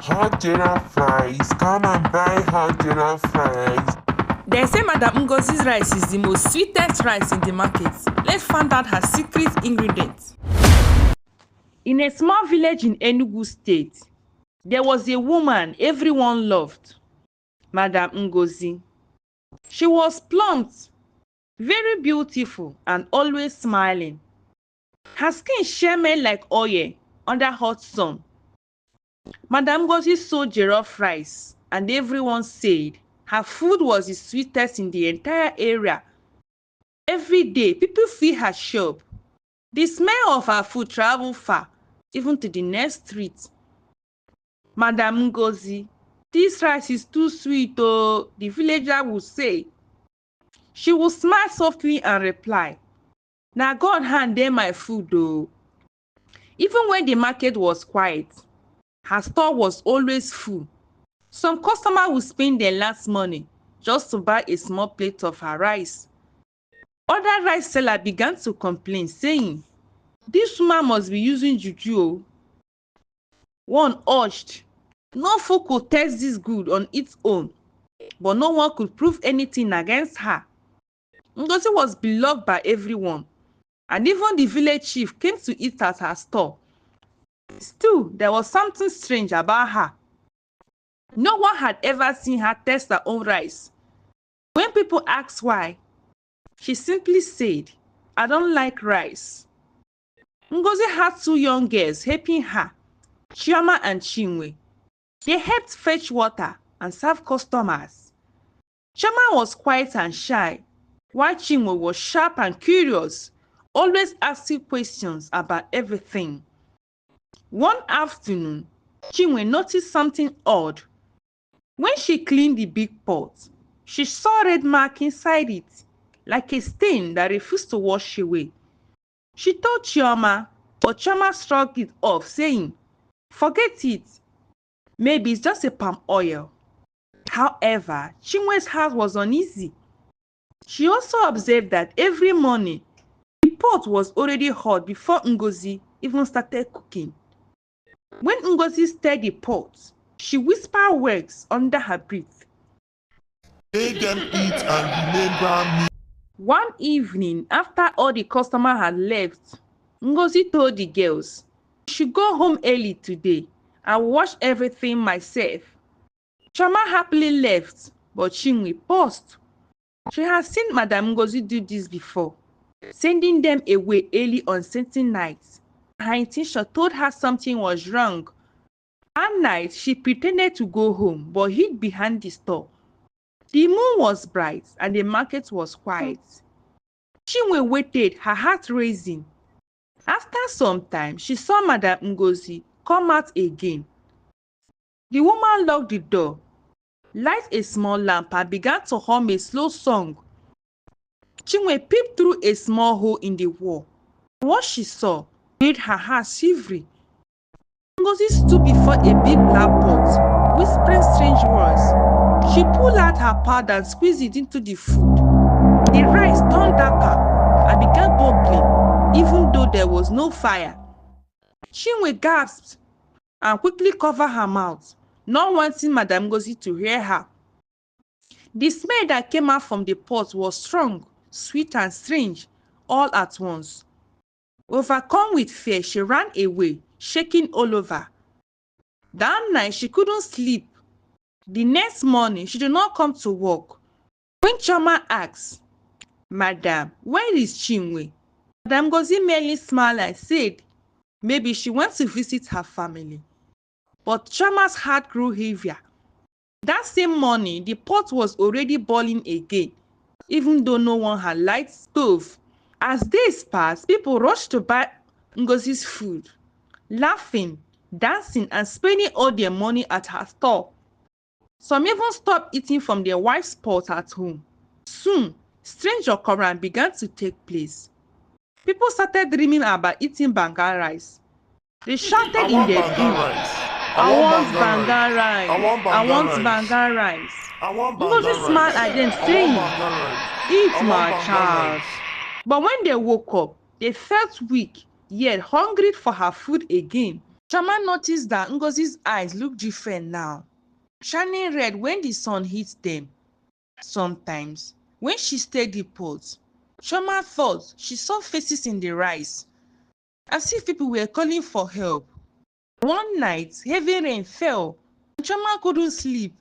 Hot jollof rice. Come and buy hot jollof rice. They say Madam Ngozi's rice is the most sweetest rice in the market. Let's find out her secret ingredients. In a small village in Enugu State, there was a woman everyone loved, Madam Ngozi. She was plump, very beautiful, and always smiling. Her skin shimmered like oil under hot sun. Madam Ngozi sold jollof rice, and everyone said her food was the sweetest in the entire area. Every day, people fill her shop. The smell of her food traveled far, even to the next street. Madam Ngozi, this rice is too sweet, oh, the villager would say. She would smile softly and reply, "Na God hand dey my food, oh." Even when the market was quiet, her store was always full. Some customers would spend their last money just to buy a small plate of her rice. Other rice sellers began to complain, saying, "This woman must be using juju, oh." One urged, "No food could taste this good on its own," but no one could prove anything against her. Ngozi was beloved by everyone, and even the village chief came to eat at her store. Still, there was something strange about her. No one had ever seen her taste her own rice. When people asked why, she simply said, "I don't like rice." Ngozi had two young girls helping her, Chioma and Chinwe. They helped fetch water and serve customers. Chioma was quiet and shy, while Chinwe was sharp and curious, always asking questions about everything. One afternoon, Chinwe noticed something odd. When she cleaned the big pot, she saw a red mark inside it, like a stain that refused to wash away. She told Chioma, but Chioma shrugged it off, saying, "Forget it. Maybe it's just a palm oil." However, Chinwe's heart was uneasy. She also observed that every morning, the pot was already hot before Ngozi even started cooking. When Ngozi stirred the pot, she whispered words under her breath. Make them eat and remember me. One evening, after all the customers had left, Ngozi told the girls, "We should go home early today. I will wash everything myself." Chioma happily left, but Chinwe paused. She had seen Madam Ngozi do this before, sending them away early on certain nights. Her intention told her something was wrong. That night, she pretended to go home, but hid behind the store. The moon was bright and the market was quiet. Chinwe waited, her heart racing. After some time, she saw Madam Ngozi come out again. The woman locked the door, lighted a small lamp, and began to hum a slow song. Chinwe peeped through a small hole in the wall. What she saw made her heart shivery. Ngozi stood before a big black pot, whispering strange words. She pulled out her powder and squeezed it into the food. The rice turned darker and began bubbling, even though there was no fire. Chinwe gasped and quickly covered her mouth, not wanting Madam Ngozi to hear her. The smell that came out from the pot was strong, sweet, and strange, all at once. Overcome with fear, she ran away, shaking all over. That night, she couldn't sleep. The next morning, she did not come to work. When Chioma asked, "Madam, where is Chinwe?" Madam Ngozi merely smiled and said, maybe she went to visit her family. But Chioma's heart grew heavier. That same morning, the pot was already boiling again, even though no one had lighted the stove. As days passed, people rushed to buy Ngozi's food, laughing, dancing, and spending all their money at her store. Some even stopped eating from their wife's pot at home. Soon, strange occurrence began to take place. People started dreaming about eating banga rice. They shouted in their dreams, "I want banga rice! I want banga rice!" Ngozi smiled at them, saying, "Eat, my child." But when they woke up, they felt weak, yet hungry for her food again. Chama noticed that Ngozi's eyes looked different now, shining red when the sun hit them. Sometimes, when she stirred the pot, Chama thought she saw faces in the rice, as if people were calling for help. One night, heavy rain fell, and Chama couldn't sleep.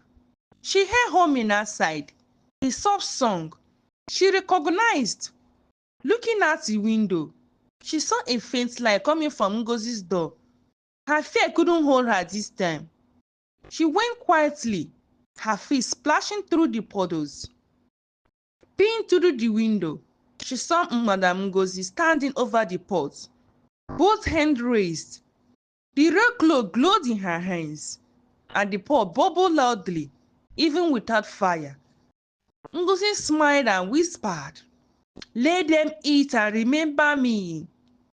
She heard humming outside, a soft song she recognized. Looking out the window, she saw a faint light coming from Ngozi's door. Her fear couldn't hold her this time. She went quietly, her face splashing through the puddles. Peering through the window, she saw Madam Ngozi standing over the pot, both hands raised. The red glow glowed in her hands, and the pot bubbled loudly, even without fire. Ngozi smiled and whispered, "Let them eat and remember me."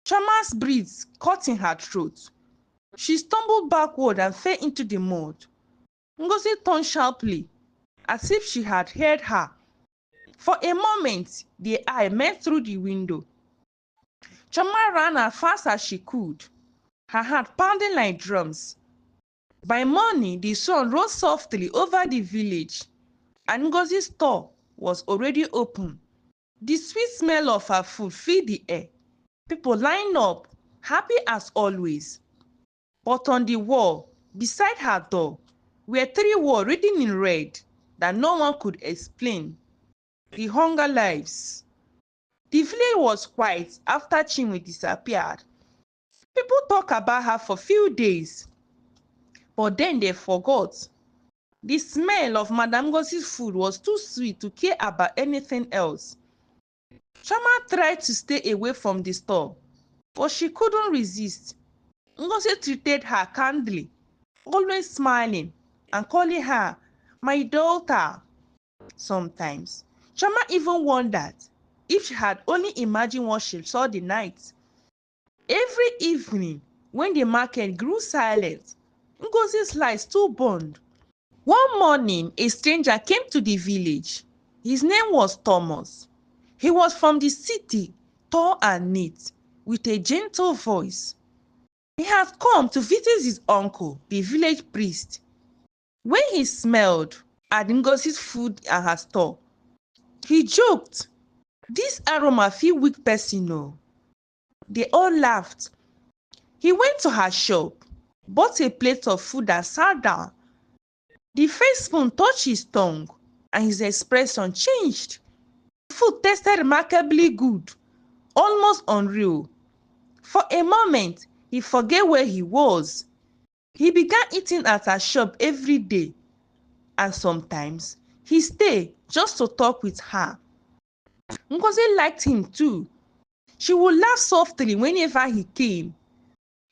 Chama's breath caught in her throat. She stumbled backward and fell into the mud. Ngozi turned sharply, as if she had heard her. For a moment, their eye met through the window. Chama ran as fast as she could, her heart pounding like drums. By morning, the sun rose softly over the village, and Ngozi's store was already open. The sweet smell of her food filled the air. People lined up, happy as always. But on the wall, beside her door, were three words written in red that no one could explain. The hunger lives. The village was quiet after Chinwe disappeared. People talked about her for few days, but then they forgot. The smell of Madam Ngozi's food was too sweet to care about anything else. Chama tried to stay away from the store, but she couldn't resist. Ngozi treated her kindly, always smiling and calling her "my daughter." Sometimes, Chama even wondered if she had only imagined what she saw the night. Every evening, when the market grew silent, Ngozi's light still burned. One morning, a stranger came to the village. His name was Thomas. He was from the city, tall and neat, with a gentle voice. He had come to visit his uncle, the village priest. When he smelled at Ngosi's food at her store, he joked, "This aroma feel weak person o." They all laughed. He went to her shop, bought a plate of food and sat down. The first spoon touched his tongue, and his expression changed. The food tasted remarkably good, almost unreal. For a moment, he forgot where he was. He began eating at her shop every day, and sometimes he stayed just to talk with her. Ngozi liked him too. She would laugh softly whenever he came.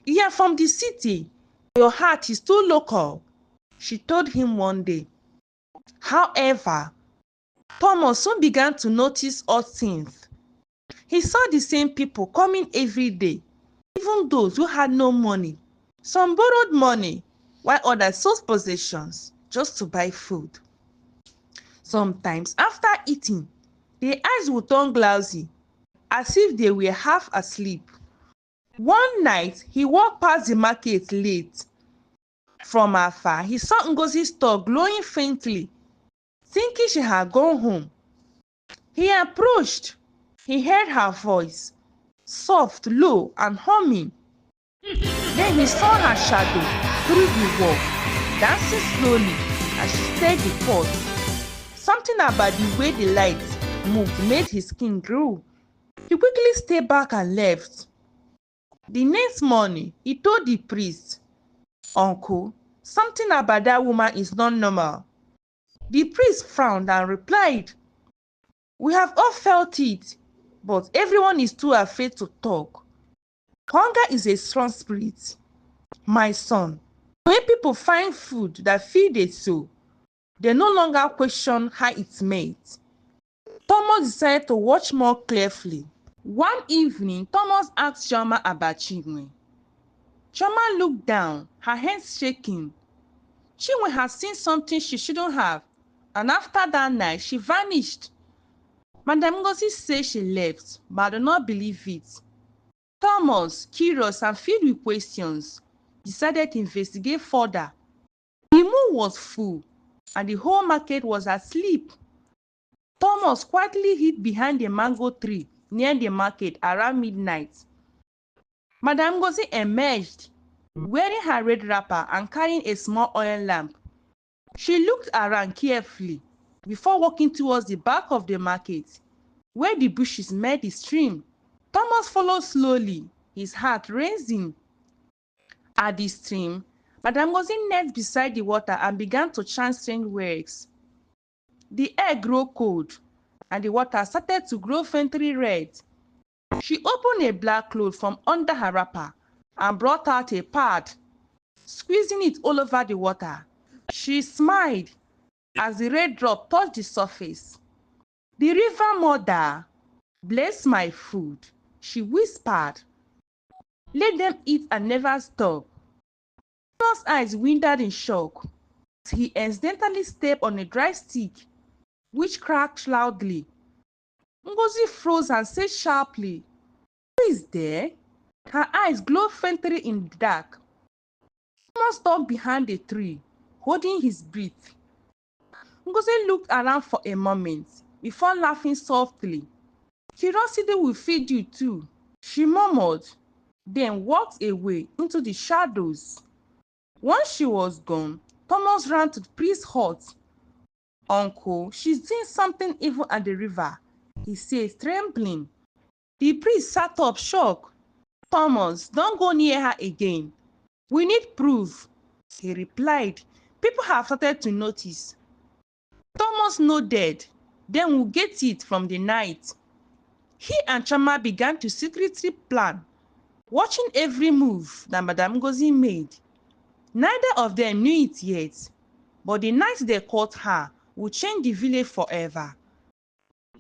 "You are from the city. Your heart is too local," she told him one day. However, Thomas soon began to notice odd things. He saw the same people coming every day, even those who had no money. Some borrowed money, while others sold possessions just to buy food. Sometimes, after eating, their eyes would turn glassy, as if they were half asleep. One night, he walked past the market late. From afar, he saw Ngozi's store glowing faintly, thinking she had gone home. He approached. He heard her voice, soft, low, and humming. Then he saw her shadow through the wall, dancing slowly as she stirred the pot. Something about the way the light moved made his skin grow. He quickly stepped back and left. The next morning, he told the priest, "Uncle, something about that woman is not normal." The priest frowned and replied, "We have all felt it, but everyone is too afraid to talk. Hunger is a strong spirit, my son. When people find food that feeds their soul, they no longer question how it's made." Thomas decided to watch more carefully. One evening, Thomas asked Choma about Chinwe. Choma looked down, her hands shaking. Chinwe had seen something she shouldn't have, and after that night, she vanished. Madam Ngozi said she left, but I do not believe it. Thomas, curious and filled with questions, decided to investigate further. The moon was full and the whole market was asleep. Thomas quietly hid behind a mango tree near the market around midnight. Madam Ngozi emerged, wearing her red wrapper and carrying a small oil lamp. She looked around carefully before walking towards the back of the market, where the bushes met the stream. Thomas followed slowly, his heart racing. At the stream, Madam Ngozi knelt beside the water and began to chant strange words. The air grew cold, and the water started to grow faintly red. She opened a black cloth from under her wrapper and brought out a pad, squeezing it all over the water. She smiled as the red drop touched the surface. "The river mother, bless my food," she whispered. "Let them eat and never stop." Thomas' eyes widened in shock. He accidentally stepped on a dry stick, which cracked loudly. Ngozi froze and said sharply, "Who is there?" Her eyes glowed faintly in the dark. Thomas stopped behind a tree, holding his breath. Ngozi looked around for a moment before laughing softly. "Curiosity will feed you too," she murmured, then walked away into the shadows. Once she was gone, Thomas ran to the priest's hut. "Uncle, she's doing something evil at the river," he said, trembling. The priest sat up, shocked. "Thomas, don't go near her again. We need proof," he replied. "People have started to notice." Thomas nodded. "Then we'll get it from the night." He and Chama began to secretly plan, watching every move that Madame Ngozi made. Neither of them knew it yet, but the night they caught her would change the village forever.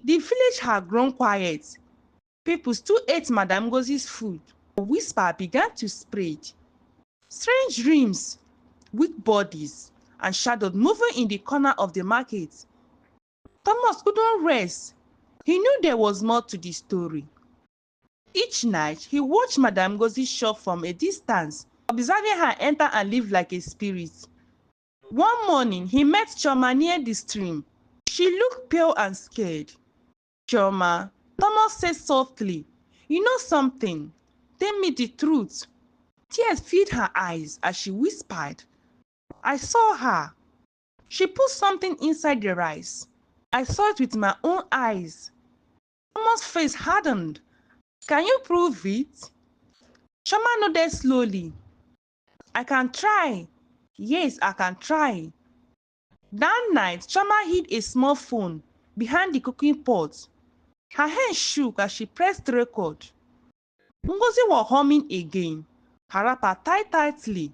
The village had grown quiet. People still ate Madame Ngozi's food. A whisper began to spread. Strange dreams, weak bodies, and shadows moving in the corner of the market. Thomas couldn't rest. He knew there was more to the story. Each night, he watched Madame Ngozi shop from a distance, observing her enter and leave like a spirit. One morning, he met Choma near the stream. She looked pale and scared. "Choma," Thomas said softly, "you know something? Tell me the truth." Tears filled her eyes as she whispered, "I saw her. She put something inside the rice. I saw it with my own eyes." Thomas' face hardened. "Can you prove it?" Choma nodded slowly. "I can try. Yes, I can try." That night, Choma hid a small phone behind the cooking pot. Her hand shook as she pressed record. Ngozi was humming again, her wrapper tied tightly,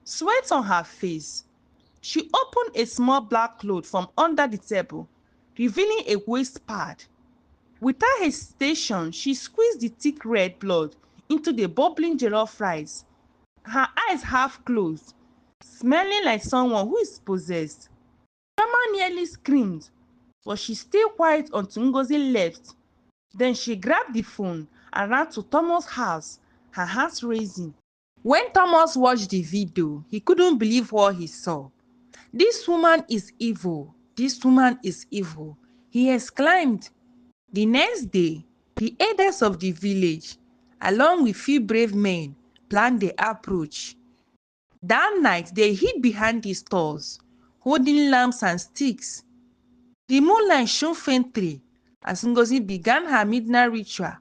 sweat on her face. She opened a small black cloth from under the table, revealing a waist pad. Without hesitation, she squeezed the thick red blood into the bubbling jollof rice, her eyes half closed, smelling like someone who is possessed. Mama nearly screamed, but she stayed quiet until Ngozi left. Then she grabbed the phone and ran to Thomas' house, her hands raising. When Thomas watched the video, he couldn't believe what he saw. "This woman is evil. This woman is evil," he exclaimed. The next day, the elders of the village, along with few brave men, planned the approach. That night, they hid behind the stores, holding lamps and sticks. The moonlight shone faintly as Ngozi began her midnight ritual.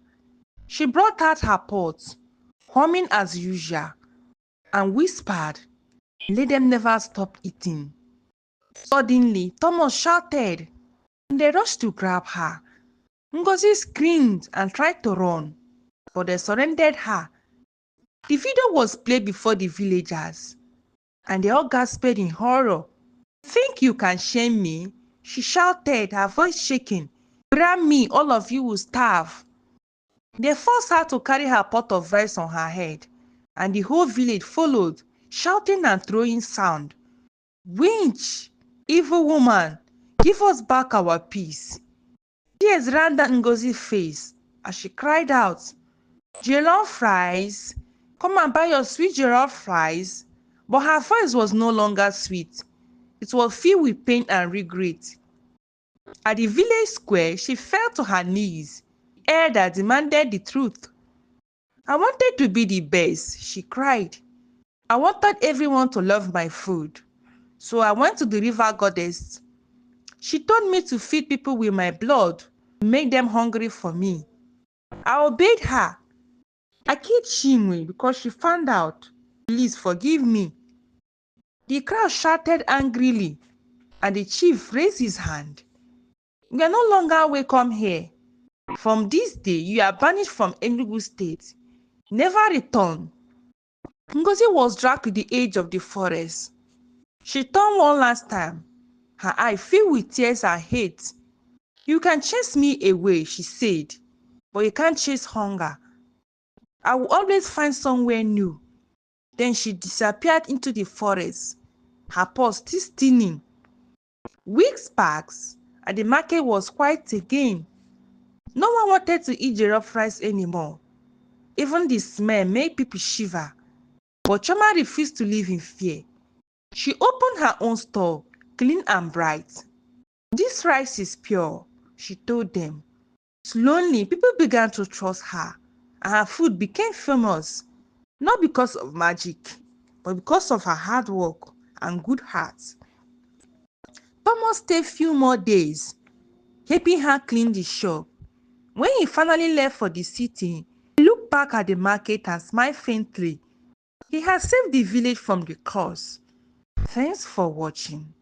She brought out her pot, humming as usual, and whispered, "Let them never stop eating." Suddenly, Thomas shouted, and they rushed to grab her. Ngozi screamed and tried to run, but they surrendered her. The video was played before the villagers, and they all gasped in horror. "Think you can shame me?" she shouted, her voice shaking. "Grab me, all of you will starve." They forced her to carry her pot of rice on her head, and the whole village followed, shouting and throwing sand. "Winch! Evil woman! Give us back our peace." Tears ran down Ngozi's face as she cried out, "Jollof rice! Come and buy your sweet jollof rice. But her voice was no longer sweet. It was filled with pain and regret. At the village square, she fell to her knees. Air that demanded the truth. I wanted to be the best, she cried. I wanted everyone to love my food. So I went to the river goddess. She told me to feed people with my blood, to make them hungry for me. I obeyed her. I killed Chinwe because she found out. Please forgive me. The crowd shouted angrily, and the chief raised his hand. You are no longer welcome here. From this day, you are banished from Enugu State. Never return. Ngozi was dragged to the edge of the forest. She turned one last time, her eye filled with tears and hate. You can chase me away, she said, but you can't chase hunger. I will always find somewhere new. Then she disappeared into the forest, her paws still stinging. Weeks passed, and the market was quiet again. No one wanted to eat jollof rice anymore. Even the smell made people shiver. But Choma refused to live in fear. She opened her own store, clean and bright. This rice is pure, she told them. Slowly, people began to trust her, and her food became famous, not because of magic, but because of her hard work and good heart. Thomas stayed few more days, helping her clean the shop. When he finally left for the city, he looked back at the market and smiled faintly. He had saved the village from the curse. Thanks for watching.